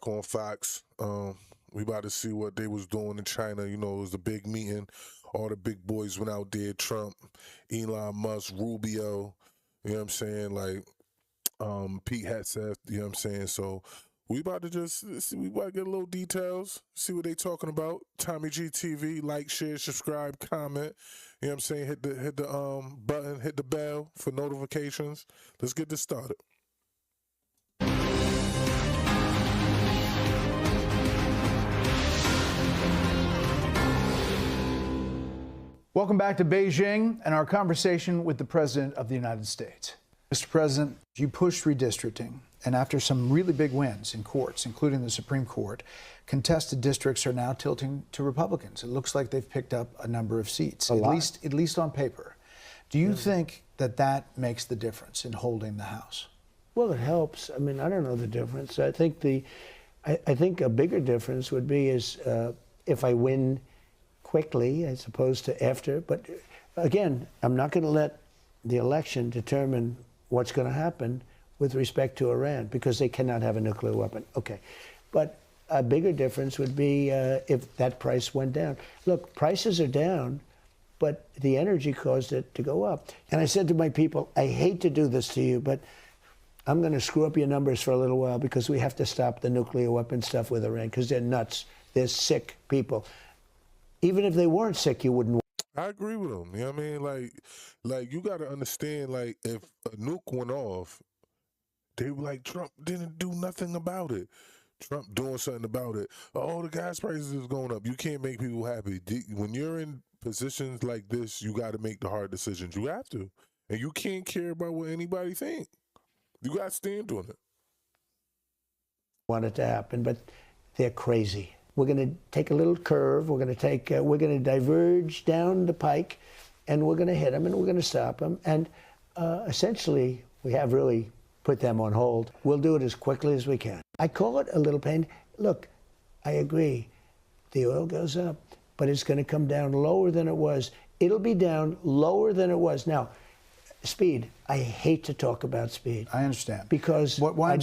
back on Fox. We about to see what they was doing in China. You know, it was a big meeting. All the big boys went out there. Trump, Elon Musk, Rubio. You know what I'm saying? Like Pete Hegseth. You know what I'm saying? So we about to just see. We about to get a little details. See what they talking about. TommyG TV. Like, share, subscribe, comment. You know what I'm saying? Hit the button. Hit the bell for notifications. Let's get this started. Welcome back to Beijing and our conversation with the President of the United States. Mr. President, you pushed redistricting, and after some really big wins in courts, including the Supreme Court, contested districts are now tilting to Republicans. It looks like they've picked up a number of seats, at least on paper. Do you think that makes the difference in holding the House? Well, it helps. I mean, I don't know the difference. I think I think a bigger difference would be if I win quickly as opposed to after. But again, I'm not going to let the election determine what's going to happen with respect to Iran, because they cannot have a nuclear weapon. Okay. But a bigger difference would be if that price went down. Look, prices are down, but the energy caused it to go up. And I said to my people, I hate to do this to you, but I'm going to screw up your numbers for a little while, because we have to stop the nuclear weapon stuff with Iran, because they're nuts. They're sick people. Even if they weren't sick, you wouldn't. I agree with them. You know what I mean? Like you got to understand, like, if a nuke went off, they were like, Trump didn't do nothing about it. Trump doing something about it. Oh, the gas prices is going up. You can't make people happy. When you're in positions like this, you got to make the hard decisions. You have to. And you can't care about what anybody think. You got to stand on it. Want it to happen, but they're crazy. We're going to take a little curve. We're going to diverge down the pike, and we're going to hit them, and we're going to stop them. And essentially, we have really put them on hold. We'll do it as quickly as we can. I call it a little pain. Look, I agree. The oil goes up, but it's going to come down lower than it was. It'll be down lower than it was. Now, speed. I hate to talk about speed. I understand. Because I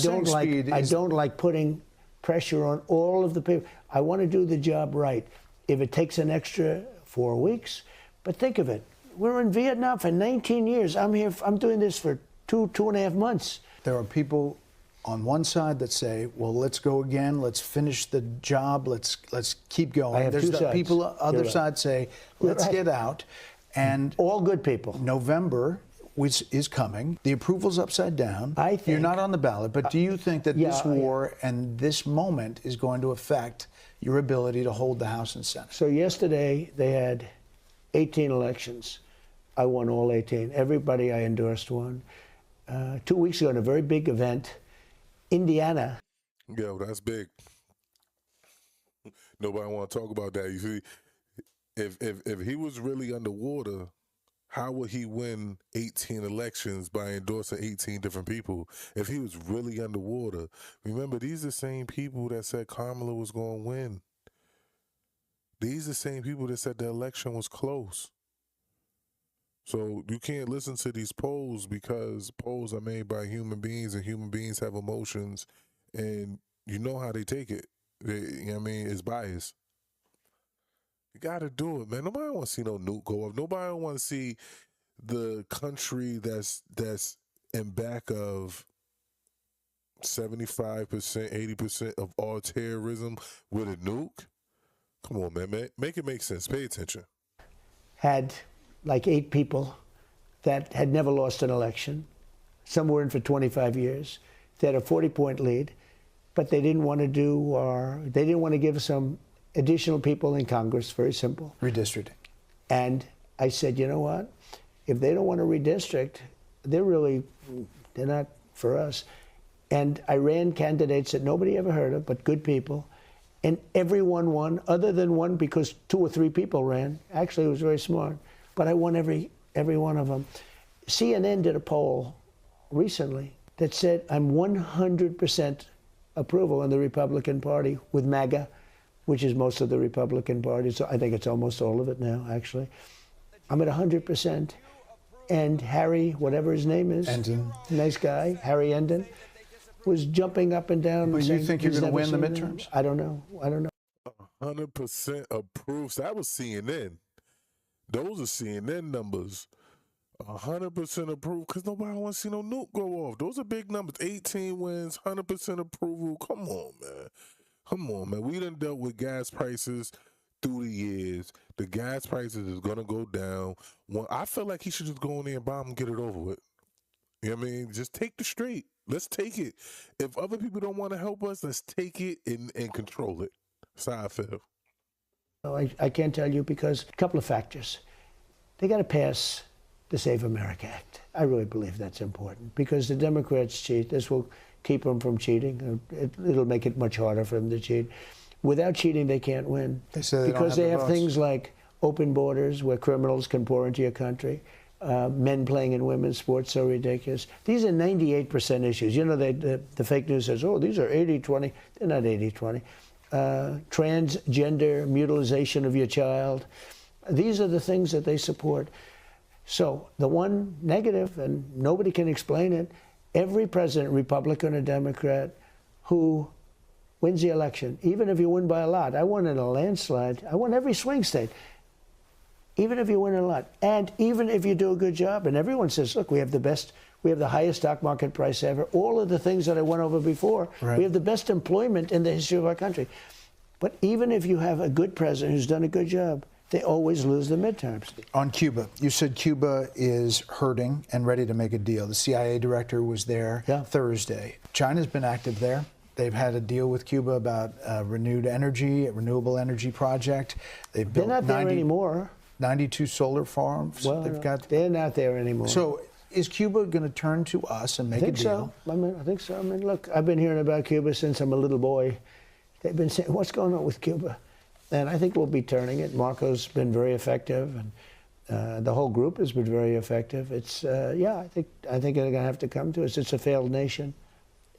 don't like putting pressure on all of the people. I want to do the job right. If it takes an extra 4 weeks, but think of it. We're in Vietnam for 19 years. I'm here. I'm doing this for two and a half months. There are people on one side that say, well, let's go again. Let's finish the job. Let's keep going. I have There's two sides. People on the other side say, let's get out. And all good people. November, which is coming. The approval's upside down. I think you're not on the ballot, but do you think that this war and this moment is going to affect your ability to hold the House and Senate? So yesterday they had 18 elections. I won all 18. Everybody I endorsed won. 2 weeks ago, in a very big event, Indiana. Yo, that's big. Nobody want to talk about that. You see, if he was really underwater, how would he win 18 elections by endorsing 18 different people if he was really underwater? Remember, these are the same people that said Kamala was going to win. These are the same people that said the election was close. So you can't listen to these polls, because polls are made by human beings, and human beings have emotions, and you know how they take it. You know what I mean? It's biased. You got to do it, man. Nobody want to see no nuke go up. Nobody want to see the country that's in back of 75%, 80% of all terrorism with a nuke. Come on, man. Make it make sense. Pay attention. Had like 8 people that had never lost an election. Some were in for 25 years. They had a 40-point lead, but they didn't want to they didn't want to give some additional people in Congress. Very simple. Redistricting. And I said, you know what? If they don't want to redistrict, they're not for us. And I ran candidates that nobody ever heard of, but good people. And everyone won, other than one, because 2 or 3 people ran. Actually, it was very smart. But I won every one of them. CNN did a poll recently that said I'm 100% approval in the Republican Party with MAGA, which is most of the Republican Party. So I think it's almost all of it now, actually. I'm at 100%. And Harry, whatever his name is, Enden. Nice guy, Harry Enden, was jumping up and down. But and you saying think you're he's going to never win the seen that. midterms? I don't know. I don't know. 100% approved. That was CNN. Those are CNN numbers. 100% approved because nobody wants to see no nuke go off. Those are big numbers. 18 wins, 100% approval. Come on, man. Come on, man. We done dealt with gas prices through the years. The gas prices is going to go down. I feel like he should just go in there and bomb and get it over with. You know what I mean? Just take the straight. Let's take it. If other people don't want to help us, let's take it and control it. That's how I feel. I can't tell you because a couple of factors. They got to pass the Save America Act. I really believe that's important because the Democrats cheat. This will keep them from cheating. It'll make it much harder for them to cheat. Without cheating, they can't win. They say because they have votes. things like open borders where criminals can pour into your country, men playing in women's sports so ridiculous. These are 98% issues. You know, the fake news says, oh, these are 80-20. They're not 80-20. Transgender mutilization of your child. These are the things that they support. So the one negative, and nobody can explain it, every president, Republican or Democrat, who wins the election, even if you win by a lot, I won in a landslide, I won every swing state, even if you win a lot, and even if you do a good job, and everyone says, look, we have the highest stock market price ever, all of the things that I went over before, right. We have the best employment in the history of our country. But even if you have a good president who's done a good job, they always lose the midterms. On Cuba, you said Cuba is hurting and ready to make a deal. The CIA director was there Thursday. China's been active there. They've had a deal with Cuba about renewable energy project. They're not there anymore. 92 solar farms. Well, they're not there anymore. So is Cuba going to turn to us and make a deal? I think so. I mean, look, I've been hearing about Cuba since I'm a little boy. They've been saying, what's going on with Cuba? And I think we'll be turning it. Marco's been very effective, and the whole group has been very effective. It's I think they're going to have to come to us. It's a failed nation.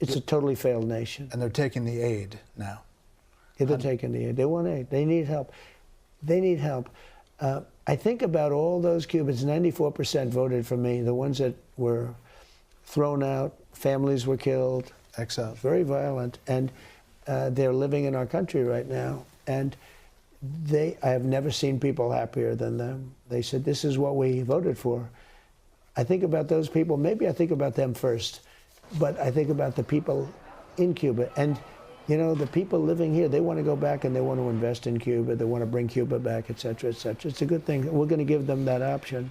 It's a totally failed nation. And they're taking the aid now. Yeah, they're taking the aid. They want aid. They need help. They need help. I think about all those Cubans. 94% voted for me. The ones that were thrown out, families were killed, exiled, very violent, and they're living in our country right now. And I have never seen people happier than them. They said, this is what we voted for. I think about those people. Maybe I think about them first, but I think about the people in Cuba. And, you know, the people living here, they want to go back and they want to invest in Cuba. They want to bring Cuba back, et cetera, et cetera. It's a good thing. We're going to give them that option.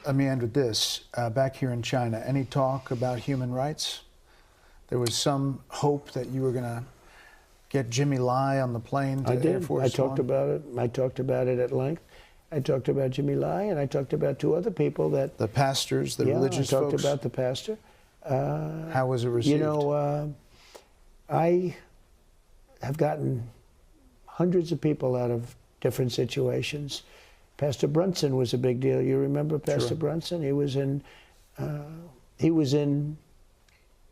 Let me end with this. Back here in China, any talk about human rights? There was some hope that you were going to get Jimmy Lai on the plane to Air Force One. I talked about it. I talked about it at length. I talked about Jimmy Lai, and I talked about two other people that... The pastors, the religious folks. I talked about the pastor. How was it received? You know, I have gotten hundreds of people out of different situations. Pastor Brunson was a big deal. You remember Pastor Brunson? He was in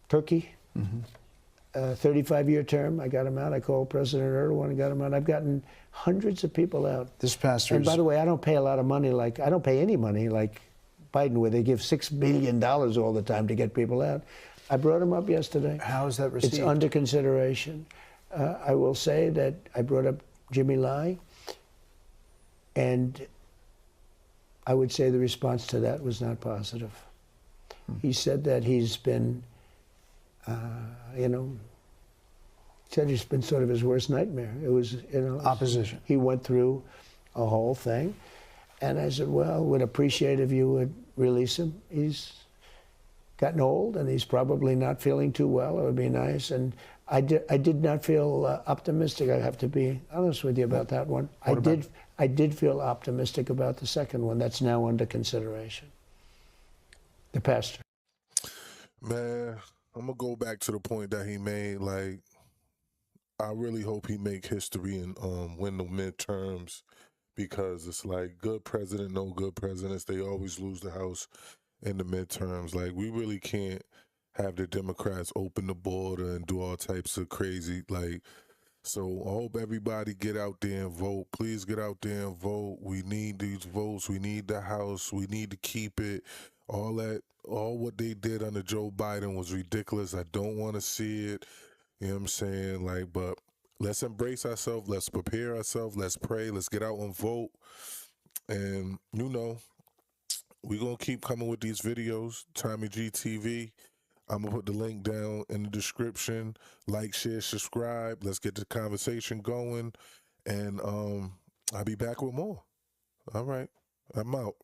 Turkey. Mm-hmm. 35-year term. I got him out. I called President Erdogan and got him out. I've gotten hundreds of people out. This pastor. And by the way, I don't pay a lot of money. I don't pay any money like Biden, where they give $6 billion all the time to get people out. I brought him up yesterday. How is that received? It's under consideration. I will say that I brought up Jimmy Lai, and I would say the response to that was not positive. He said that he's been said it's been sort of his worst nightmare. It was, opposition. He went through a whole thing, and I said, well, would appreciate if you would release him. He's gotten old, and he's probably not feeling too well. It would be nice. And I did not feel optimistic. I have to be honest with you about that one. I did feel optimistic about the second one. That's now under consideration. The pastor. Man, I'm going to go back to the point that he made. Like, I really hope he make history and win the midterms, because it's like good president, no good presidents. They always lose the House in the midterms. Like, we really can't have the Democrats open the border and do all types of crazy, so I hope everybody get out there and vote. Please get out there and vote. We need these votes. We need the House. We need to keep it. All what they did under Joe Biden was ridiculous. I don't want to see it. You know what I'm saying? Like, but let's embrace ourselves. Let's prepare ourselves. Let's pray. Let's get out and vote. And, you know, we're going to keep coming with these videos. TommyG TV. I'm going to put the link down in the description. Like, share, subscribe. Let's get the conversation going. And I'll be back with more. All right. I'm out.